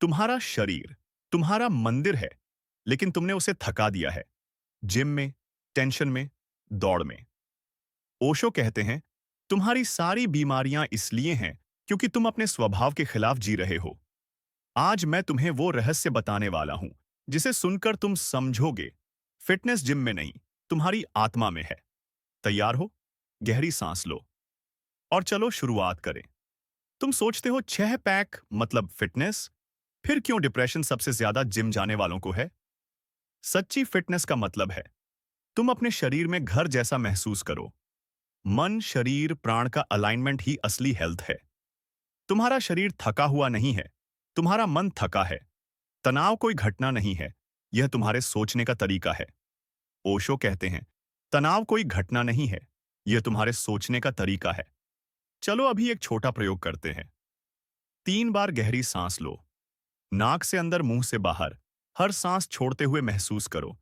तुम्हारा शरीर तुम्हारा मंदिर है, लेकिन तुमने उसे थका दिया है। जिम में, टेंशन में, दौड़ में। ओशो कहते हैं, तुम्हारी सारी बीमारियां इसलिए हैं क्योंकि तुम अपने स्वभाव के खिलाफ जी रहे हो। आज मैं तुम्हें वो रहस्य बताने वाला हूं जिसे सुनकर तुम समझोगे, फिटनेस जिम में नहीं, तुम्हारी आत्मा में है। तैयार हो? गहरी सांस लो और चलो शुरुआत करें। तुम सोचते हो 6 पैक मतलब फिटनेस, फिर क्यों डिप्रेशन सबसे ज्यादा जिम जाने वालों को है? सच्ची फिटनेस का मतलब है तुम अपने शरीर में घर जैसा महसूस करो। मन, शरीर, प्राण का अलाइनमेंट ही असली हेल्थ है। तुम्हारा शरीर थका हुआ नहीं है, तुम्हारा मन थका है। तनाव कोई घटना नहीं है, यह तुम्हारे सोचने का तरीका है। ओशो कहते हैं, तनाव कोई घटना नहीं है, यह तुम्हारे सोचने का तरीका है। चलो अभी एक छोटा प्रयोग करते हैं। 3 बार गहरी सांस लो, नाक से अंदर, मुंह से बाहर। हर सांस छोड़ते हुए महसूस करो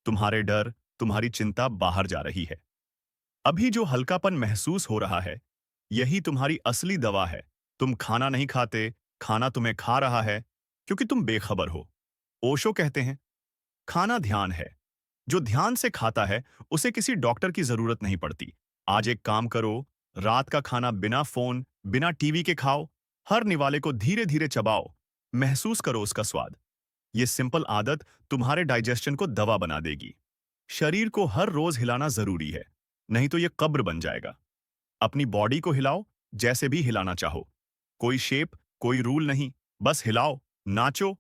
तुम्हारे डर, तुम्हारी चिंता बाहर जा रही है। अभी जो हल्कापन महसूस हो रहा है, यही तुम्हारी असली दवा है। तुम खाना नहीं खाते, खाना तुम्हें खा रहा है क्योंकि तुम बेखबर हो। ओशो कहते हैं, खाना ध्यान है। जो ध्यान से खाता है, उसे किसी डॉक्टर की जरूरत नहीं पड़ती। आज एक काम करो, रात का खाना बिना फोन, बिना टीवी के खाओ। हर निवाले को धीरे धीरे चबाओ, महसूस करो उसका स्वाद। ये सिंपल आदत तुम्हारे डाइजेशन को दवा बना देगी। शरीर को हर रोज हिलाना जरूरी है, नहीं तो ये कब्र बन जाएगा। अपनी बॉडी को हिलाओ, जैसे भी हिलाना चाहो। कोई शेप, कोई रूल नहीं, बस हिलाओ, नाचो,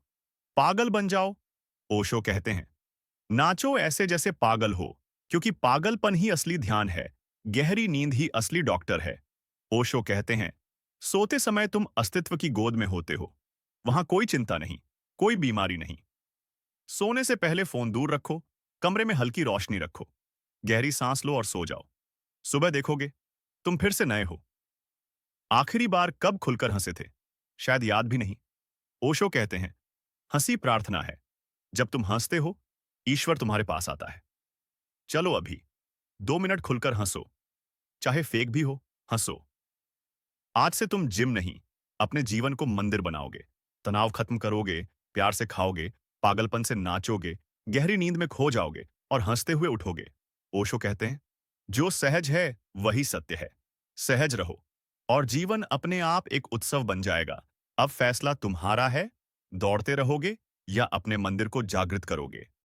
पागल बन जाओ। ओशो कहते हैं, नाचो ऐसे जैसे पागल हो, क्योंकि पागलपन ही असली ध्यान है। गहरी नींद ही असली डॉक्टर है। ओशो कहते हैं, सोते समय तुम अस्तित्व की गोद में होते हो। वहां कोई चिंता नहीं, कोई बीमारी नहीं। सोने से पहले फोन दूर रखो, कमरे में हल्की रोशनी रखो, गहरी सांस लो और सो जाओ। सुबह देखोगे तुम फिर से नए हो। आखिरी बार कब खुलकर हंसे थे? शायद याद भी नहीं। ओशो कहते हैं, हंसी प्रार्थना है। जब तुम हंसते हो, ईश्वर तुम्हारे पास आता है। चलो अभी 2 मिनट खुलकर हंसो, चाहे फेक भी हो, हंसो। आज से तुम जिम नहीं, अपने जीवन को मंदिर बनाओगे। तनाव खत्म करोगे, प्यार से खाओगे, पागलपन से नाचोगे, गहरी नींद में खो जाओगे और हंसते हुए उठोगे। ओशो कहते हैं, जो सहज है वही सत्य है। सहज रहो और जीवन अपने आप एक उत्सव बन जाएगा। अब फैसला तुम्हारा है, दौड़ते रहोगे या अपने मंदिर को जागृत करोगे।